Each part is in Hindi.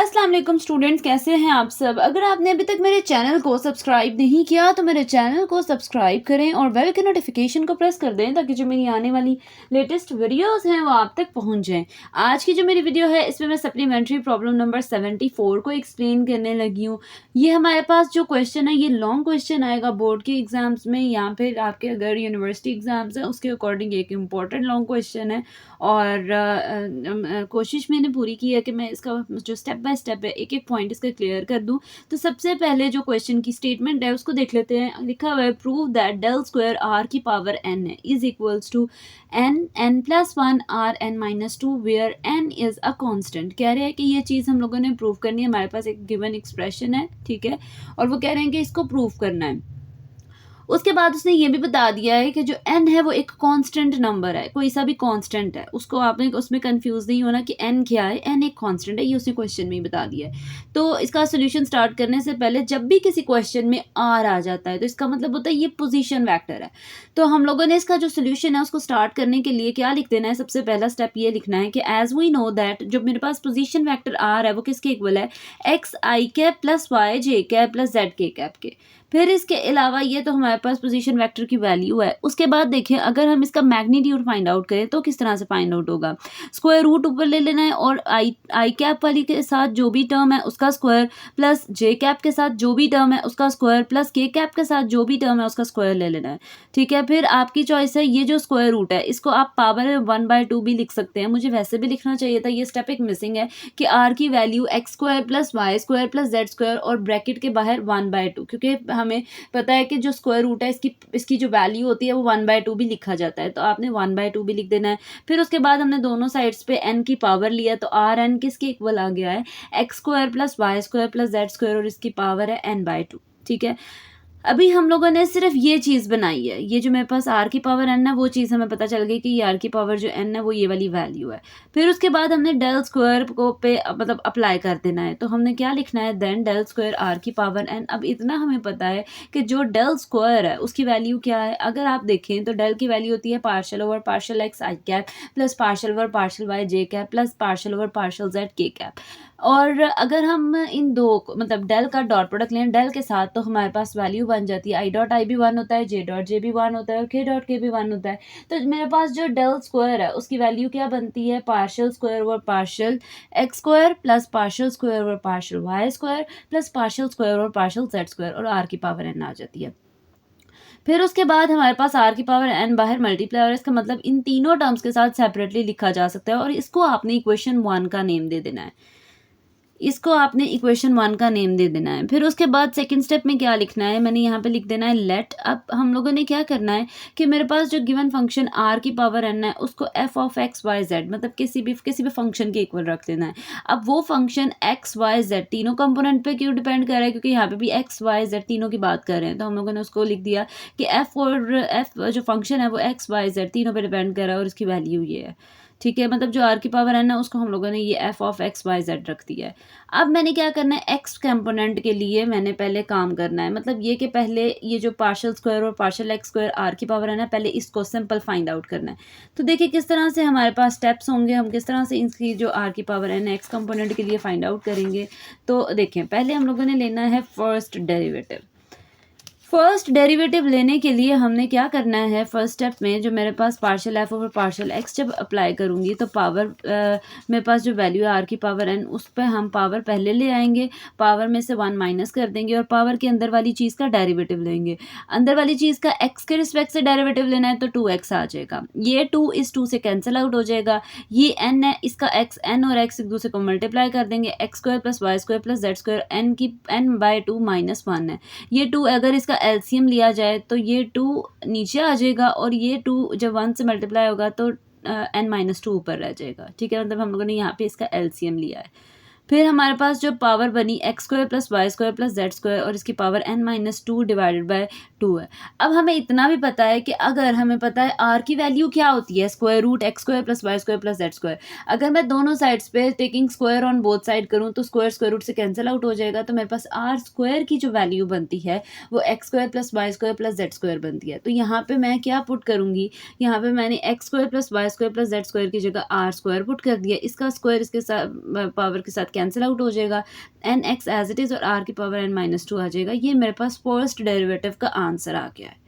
अस्सलाम वालेकुम स्टूडेंट्स, कैसे हैं आप सब। अगर आपने अभी तक मेरे चैनल को सब्सक्राइब नहीं किया तो मेरे चैनल को सब्सक्राइब करें और बेल के नोटिफिकेशन को प्रेस कर दें ताकि जो मेरी आने वाली लेटेस्ट वीडियोस हैं वो आप तक पहुंच जाएं। आज की जो मेरी वीडियो है इसमें मैं सप्लीमेंट्री प्रॉब्लम नंबर 74 को एक्सप्लेन करने लगी हूँ। ये हमारे पास जो क्वेश्चन है ये लॉन्ग क्वेश्चन आएगा बोर्ड के एग्ज़ाम्स में या फिर आपके अगर यूनिवर्सिटी एग्ज़ाम्स हैं उसके अकॉर्डिंग एक इम्पॉर्टेंट लॉन्ग क्वेश्चन है। और कोशिश मैंने पूरी की है कि मैं इसका जो स्टेप बाय स्टेप है एक एक पॉइंट इसका क्लियर कर दूं। तो सबसे पहले जो क्वेश्चन की स्टेटमेंट है उसको देख लेते हैं। लिखा हुआ है prove that del square R की पावर n है is equals to n+1 R n-2 where n is a constant. कह रहे हैं कि ये चीज़ हम लोगों ने प्रूव करनी है। हमारे पास एक गिवन एक्सप्रेशन है, ठीक है, और वो कह रहे हैं कि इसको प्रूव करना है। उसके बाद उसने ये भी बता दिया है कि जो n है वो एक कांस्टेंट नंबर है, कोई सा भी कांस्टेंट है, उसको आपने उसमें कंफ्यूज नहीं होना कि n क्या है। n एक कांस्टेंट है, ये उसने क्वेश्चन में ही बता दिया है। तो इसका सोल्यूशन स्टार्ट करने से पहले जब भी किसी क्वेश्चन में r आ जाता है तो इसका मतलब होता है ये पोजीशन वेक्टर है। तो हम लोगों ने इसका जो सोल्यूशन है उसको स्टार्ट करने के लिए क्या लिख देना है, सबसे पहला स्टेप ये लिखना है कि एज वी नो दैट जो मेरे पास पोजीशन वेक्टर r है वो किसके इक्वल है, x i cap plus y j cap plus z k cap के। फिर इसके अलावा ये तो हमारे पास पोजीशन वेक्टर की वैल्यू है। उसके बाद देखिए अगर हम इसका मैग्नीट्यूड फाइंड आउट करें तो किस तरह से फाइंड आउट होगा, स्क्वायर रूट ऊपर ले लेना है और आई कैप वाली के साथ जो भी टर्म है उसका स्क्वायर प्लस जे कैप के साथ जो भी टर्म है उसका स्क्वायर प्लस के कैप के साथ जो भी टर्म है उसका स्क्वायर ले लेना है, ठीक है। फिर आपकी चॉइस है, ये जो स्क्वायर रूट है इसको आप पावर में 1/2 भी लिख सकते हैं। मुझे वैसे भी लिखना चाहिए था, ये स्टेप एक मिसिंग है कि आर की value x square plus y square plus z square और ब्रैकेट के बाहर 1/2, क्योंकि हमें पता है कि जो स्क्वायर रूट है इसकी जो वैल्यू होती है वो 1/2 भी लिखा जाता है, तो आपने 1/2 भी लिख देना है। फिर उसके बाद हमने दोनों साइड्स पे n की पावर लिया तो आर एन किसके इक्वल आ गया है, x square plus y square plus z square और इसकी पावर है n/2, ठीक है। अभी हम लोगों ने सिर्फ ये चीज़ बनाई है, ये जो मेरे पास r की पावर n है वो चीज़ हमें पता चल गई कि ये r की पावर जो n है वो ये वाली वैल्यू है। फिर उसके बाद हमने डेल स्क्वायर को पे मतलब अप्लाई कर देना है। तो हमने क्या लिखना है, देन डेल स्क्वायर r की पावर n। अब इतना हमें पता है कि जो डेल स्क्वायर है उसकी वैल्यू क्या है। अगर आप देखें तो डेल की वैल्यू होती है partial over partial x i cap plus partial over partial y j cap plus partial over partial z k cap. और अगर हम इन दो मतलब डेल का डॉट प्रोडक्ट लें डेल के साथ तो हमारे पास वैल्यू बन जाती है, आई डॉट आई भी 1 होता है, जे डॉट जे भी 1 होता है और के डॉट के भी 1 होता है। तो मेरे पास जो डेल स्क्वायर है उसकी वैल्यू क्या बनती है, partial square over partial x square plus partial square over partial y square plus partial square over partial z square और आर की पावर n आ जाती है। फिर उसके बाद हमारे पास r की पावर n बाहर मल्टीप्लाई, और इसका मतलब इन तीनों टर्म्स के साथ सेपरेटली लिखा जा सकता है और इसको आपने इक्वेशन 1 का नेम दे देना है। इसको आपने इक्वेशन 1 का नेम दे देना है। फिर उसके बाद सेकंड स्टेप में क्या लिखना है, मैंने यहाँ पे लिख देना है लेट। अब हम लोगों ने क्या करना है कि मेरे पास जो गिवन फंक्शन r की पावर n है उसको f of x y z मतलब किसी भी फंक्शन के इक्वल रख देना है। अब वो फंक्शन x y z तीनों कंपोनेंट पे क्यों डिपेंड कर रहा है, क्योंकि यहाँ पे भी x y z तीनों की बात कर रहे हैं, तो हम लोगों ने उसको लिख दिया कि f जो फंक्शन है वो x y z तीनों पे डिपेंड कर रहा है और इसकी वैल्यू ये है, ठीक है। मतलब जो r की पावर n है उसको हम लोगों ने ये f of x y z रख दिया है। अब मैंने क्या करना है, x कंपोनेंट के लिए मैंने पहले काम करना है, मतलब ये कि पहले ये जो पार्शियल स्क्वायर और पार्शियल एक्स स्क्वायर r की पावर n है पहले इसको सिंपल फाइंड आउट करना है। तो देखिए किस तरह से हमारे पास स्टेप्स होंगे, हम किस तरह से इसकी जो r की पावर n है x कंपोनेंट के लिए फाइंड आउट करेंगे। तो देखें पहले हम लोगों ने लेना है फर्स्ट डेरिवेटिव। फर्स्ट डेरिवेटिव लेने के लिए हमने क्या करना है, फर्स्ट स्टेप में जो मेरे पास partial f over partial x जब अप्लाई करूँगी तो पावर मेरे पास जो वैल्यू है आर की पावर एन उस पर हम पावर पहले ले आएंगे, पावर में से 1 माइनस कर देंगे और पावर के अंदर वाली चीज़ का डेरिवेटिव लेंगे। अंदर वाली चीज़ का एक्स के रिस्पेक्ट से डेरिवेटिव लेना है तो 2x आ जाएगा, ये 2 इस 2 से कैंसिल आउट हो जाएगा। ये n है, इसका x n और x एक दूसरे को मल्टीप्लाई कर देंगे, x square plus y square plus z square n/2 - 1 है। ये 2 अगर इसका एलसीएम लिया जाए तो ये 2 नीचे आ जाएगा और ये 2 जब 1 से मल्टीप्लाई होगा तो n-2 ऊपर रह जाएगा, ठीक है। मतलब हम लोगों ने यहाँ पे इसका एलसीएम लिया है। फिर हमारे पास जो पावर बनी x square plus y square plus z square और इसकी पावर n-2 डिवाइडेड बाय 2 है। अब हमें इतना भी पता है कि अगर हमें पता है r की वैल्यू क्या होती है, square root x square plus y square plus z square. अगर मैं दोनों साइड्स पे taking square on both side करूँ तो स्क्वायर रूट से कैंसिल आउट हो जाएगा, तो मेरे पास r स्क्वायर की जो वैल्यू बनती है वो x square plus y square plus z square बनती है। तो यहाँ पे मैं क्या पुट करूँगी, यहाँ पे मैंने x square plus y square plus z square की जगह r स्क्वायर पुट कर दिया, इसका स्क्वायर इसके साथ पावर के साथ कैंसिल आउट हो जाएगा, n x as it is और आर की पावर एन माइनस टू आ जाएगा। ये मेरे पास फर्स्ट डेरिवेटिव का आंसर आ गया है।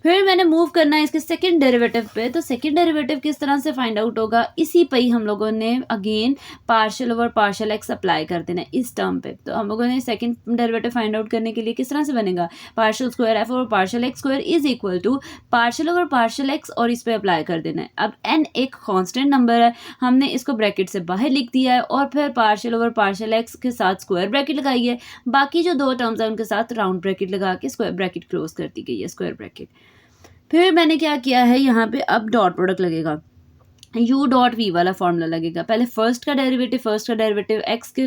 फिर मैंने मूव करना है इसके सेकंड डेरिवेटिव पे। तो सेकंड डेरिवेटिव किस तरह से फाइंड आउट होगा, इसी पे ही हम लोगों ने again partial over partial x apply कर देना है इस टर्म पे। तो हम लोगों ने सेकंड डेरिवेटिव फाइंड आउट करने के लिए किस तरह से बनेगा, partial square f over partial x square is equal to partial over partial x और इस पे अप्लाई कर देना है। अब एन एक कॉन्स्टेंट नंबर है, हमने इसको ब्रैकेट से बाहर लिख दिया है और फिर पार्शियल ओवर पार्शियल एक्स के साथ स्क्वायर ब्रैकेट लगाई है, बाकी जो दो टर्म्स है उनके साथ राउंड ब्रैकेट लगा के स्क्वायर ब्रैकेट क्लोज कर दी गई है, स्क्वायर ब्रैकेट। फिर मैंने क्या किया है, यहाँ पे अब डॉट प्रोडक्ट लगेगा, u डॉट वी वाला फॉर्मूला लगेगा। पहले फर्स्ट का डेरिवेटिव एक्स के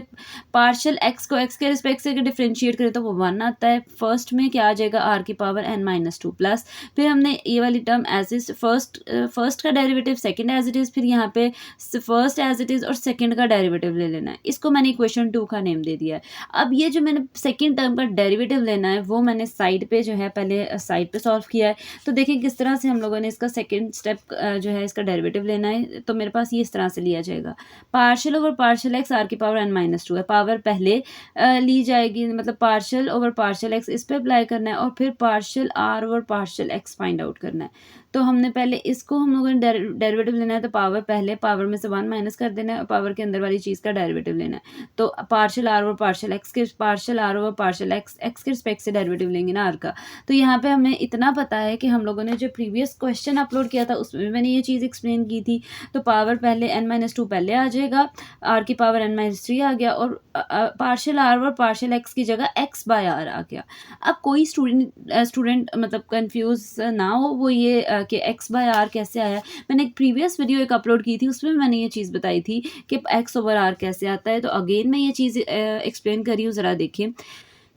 पार्शियल एक्स को एक्स के रिस्पेक्ट से डिफरेंशिएट करें तो वो 1 आता है। फर्स्ट में क्या आ जाएगा, आर की power n minus two plus, फिर हमने ये वाली टर्म एज इज फर्स्ट का derivative second as it is, फिर यहाँ पे फर्स्ट एज इट इज़ और सेकंड का डेरिवेटिव ले लेना है। इसको मैंने इक्वेशन 2 का नेम दे दिया है। अब ये जो मैंने सेकेंड टर्म का डेरिवेटिव लेना है वो मैंने साइड पे जो है पहले साइड पे सॉल्व किया है। तो देखिए किस तरह से हम लोगों ने इसका सेकेंड स्टेप जो है इसका डेरिवेटिव लेना है। तो मेरे पास ये इस तरह से लिया जाएगा, partial over partial x R की पावर एन माइनस टू है, पावर पहले ली जाएगी, मतलब पार्शियल ओवर पार्शियल एक्स इस पे अप्लाई करना है और फिर partial are over partial x find out करना है। तो हमने पहले इसको हम लोगों ने डेरिवेटिव लेना है, तो पावर पहले पावर में से 1 माइनस कर देना है और पावर के अंदर वाली चीज़ का डेरिवेटिव लेना है। तो partial are over partial x के partial are over partial x के रिस्पेक्ट से डेरिवेटिव लेंगे ना आर का। तो यहाँ पे हमें इतना पता है कि हम लोगों ने जो प्रीवियस क्वेश्चन अपलोड किया था उसमें मैंने ये चीज़ एक्सप्लेन की थी। तो पावर पहले एन माइनस टू पहले आ जाएगा, आर की पावर एन माइनस थ्री आ गया और पार्शियल आर और पार्शियल एक्स की जगह एक्स बाय आर आ गया। अब कोई स्टूडेंट मतलब कंफ्यूज ना हो वो ये कि एक्स बाय आर कैसे आया। मैंने एक प्रीवियस वीडियो एक अपलोड की थी, उसमें मैंने ये चीज़ बताई थी कि एक्स ओवर आर कैसे आता है। तो अगेन मैं ये चीज़ एक्सप्लेन करी हूँ, ज़रा देखिए।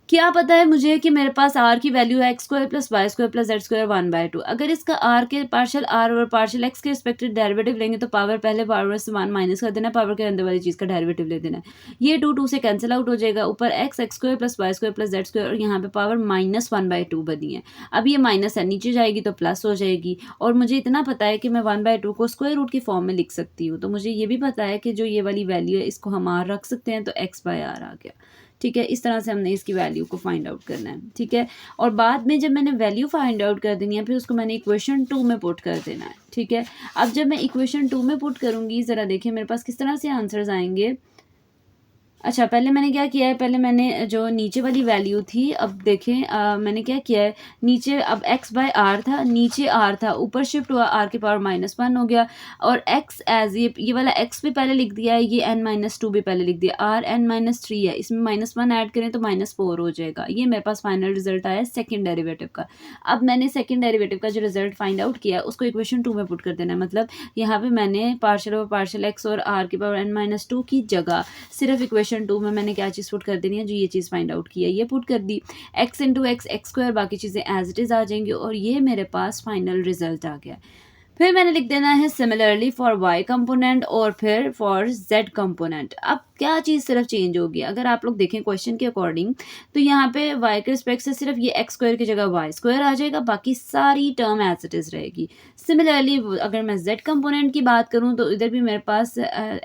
क्या पता है मुझे कि मेरे पास आर की वैल्यू है x square plus y square plus z square 1/2। अगर इसका आर के पार्शियल आर और पार्शियल एक्स के रिस्पेक्टिव डेरिवेटिव लेंगे तो पावर पहले पावर से 1 माइनस कर देना, पावर के अंदर वाली चीज़ का डेरिवेटिव ले देना है। ये 2 से कैंसिल आउट हो जाएगा, ऊपर x square plus y square plus z square और यहाँ पे पावर -1/2 बनी है। अब ये माइनस है, नीचे जाएगी तो प्लस हो जाएगी। और मुझे इतना पता है कि मैं 1/2 को स्क्वायर रूट की फॉर्म में लिख सकती हूँ। तो मुझे ये भी पता है कि जो ये वाली वैल्यू है इसको हम आर रख सकते हैं, तो एक्स बाय आर आ गया। ठीक है, इस तरह से हमने इसकी वैल्यू को फाइंड आउट करना है। ठीक है, और बाद में जब मैंने वैल्यू फाइंड आउट कर देनी है फिर उसको मैंने इक्वेशन 2 में पुट कर देना है। ठीक है, अब जब मैं इक्वेशन 2 में पुट करूँगी, ज़रा देखिए मेरे पास किस तरह से आंसर्स आएंगे। अच्छा, पहले मैंने क्या किया है, पहले मैंने जो नीचे वाली वैल्यू थी, अब देखें मैंने क्या किया है, नीचे अब x बाय आर था, नीचे r था, ऊपर शिफ्ट हुआ r की पावर -1 हो गया और x एज ये वाला x भी पहले लिख दिया है, ये n-2 भी पहले लिख दिया, r n-3 है, इसमें -1 ऐड करें तो -4 हो जाएगा। ये मेरे पास फाइनल रिजल्ट आया सेकेंड डेरिवेटिव का। अब मैंने सेकेंड डेरिवेटिव का जो रिजल्ट फाइंड आउट किया उसको इक्वेशन 2 में पुट कर देना है। मतलब यहाँ पर मैंने पार्शियल ओवर पार्शियल x और r की पावर n-2 की जगह सिर्फ इक्वेशन 2 में मैंने क्या चीज़ पुट कर देनी है, जो ये चीज़ फाइंड आउट की है ये पुट कर दी, x इंटू एक्स स्क्वायर, बाकी चीज़ें एज इट इज़ आ जाएंगी और ये मेरे पास फाइनल रिजल्ट आ गया। फिर मैंने लिख देना है सिमिलरली फॉर y कंपोनेंट और फिर फॉर z कंपोनेंट। अब क्या चीज़ सिर्फ चेंज होगी, अगर आप लोग देखें क्वेश्चन के अकॉर्डिंग तो यहाँ पे y के रिस्पेक्ट से सिर्फ ये x स्क्वायर की जगह y स्क्वायर आ जाएगा, बाकी सारी टर्म एज इट इज़ रहेगी। सिमिलरली अगर मैं z कंपोनेंट की बात करूँ तो इधर भी मेरे पास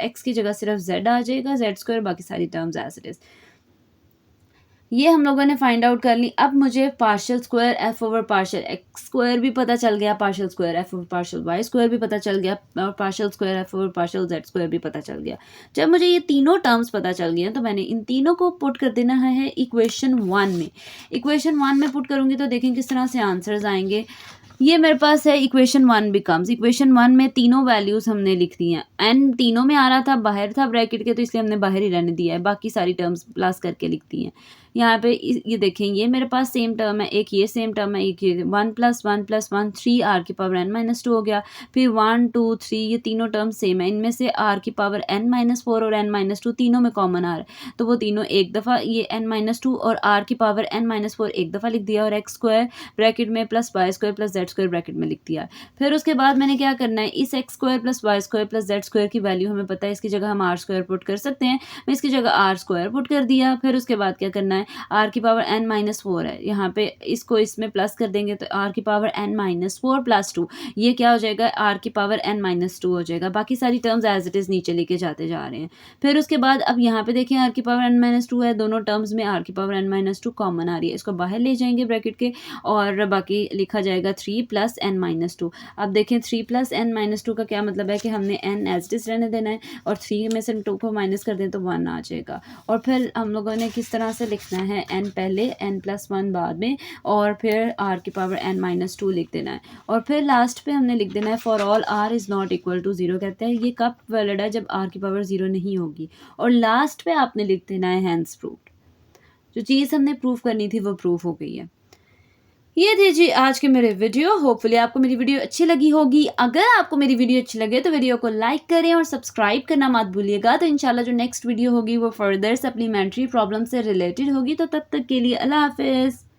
x की जगह सिर्फ z आ जाएगा, z स्क्वायर, बाकी सारी टर्म्स एज इट इज़। ये हम लोगों ने फाइंड आउट कर ली। अब मुझे partial square f over partial x square भी पता चल गया, partial square f over partial y square भी पता चल गया और partial square f over partial z square भी पता चल गया। जब मुझे ये तीनों टर्म्स पता चल गए तो मैंने इन तीनों को पुट कर देना है इक्वेशन 1 में। इक्वेशन 1 में पुट करूँगी तो देखें किस तरह से आंसर्स आएंगे। ये मेरे पास है इक्वेशन 1 बिकम्स, इक्वेशन 1 में तीनों वैल्यूज़ हमने लिख दी हैं, एन तीनों में आ रहा था, बाहर था ब्रैकेट के, तो इसलिए हमने बाहर ही रहने दिया है, बाकी सारी टर्म्स प्लस करके लिख दी हैं। यहाँ पे ये देखें, ये मेरे पास सेम टर्म है, एक ये सेम टर्म है, एक ये 1 + 1 + 1 3 आर की पावर n-2 हो गया, फिर 1 2 3 ये तीनों टर्म सेम है, इनमें से आर की पावर n-4 और n-2 तीनों में कॉमन आ रहा है, तो वो तीनों एक दफ़ा, ये n-2 और आर की पावर n-4 एक दफ़ा लिख दिया और एक्स स्क्वायर ब्रैकेट में plus y square plus z square bracket में लिख दिया। फिर उसके बाद मैंने क्या करना है, इस x square plus y square plus z square की वैल्यू हमें पता है, इसकी जगह हम आर स्क्वायर पुट कर सकते हैं, मैं इसकी जगह आर स्क्वायर पुट कर दिया। फिर उसके बाद क्या करना है, है आर की पावर n माइनस 4 है, यहाँ पे इसको इसमें प्लस कर देंगे तो आर की पावर n माइनस 4 प्लस 2, ये क्या हो जाएगा आर की पावर n माइनस 2 हो जाएगा। बाकी सारी टर्म्स एज इट इज़ नीचे लेके जाते जा रहे हैं। फिर उसके बाद अब यहाँ पे देखिए आर की पावर n माइनस 2 है, दोनों टर्म्स में आर की पावर n माइनस 2 कॉमन आ रही है, इसको बाहर ले जाएंगे ब्रैकेट के और बाकी लिखा जाएगा 3 प्लस n माइनस 2। अब देखें 3 प्लस n माइनस 2 का क्या मतलब है कि हमने n एज इट इज़ रहने देना है और 3 में से 2 को माइनस कर दें तो 1 आ जाएगा। और फिर हम लोगों ने किस तरह से लिखना है, n पहले n प्लस 1 बाद में और फिर r की पावर n माइनस 2 लिख देना है। और फिर लास्ट पे हमने लिख देना है for all r is not equal to 0। कहते हैं ये कब वैलिड है, जब r की पावर 0 नहीं होगी। और लास्ट पे आपने लिख देना है हैंस प्रूव्ड। जो चीज़ हमने प्रूव करनी थी वो प्रूव हो गई है। ये थी जी आज के मेरे वीडियो। होपफुली आपको मेरी वीडियो अच्छी लगी होगी। अगर आपको मेरी वीडियो अच्छी लगे तो वीडियो को लाइक करें और सब्सक्राइब करना मत भूलिएगा। तो इंशाल्लाह जो नेक्स्ट वीडियो होगी वो फर्दर सप्लीमेंट्री प्रॉब्लम से रिलेटेड होगी। तो तब तक के लिए अल्लाह हाफिज़।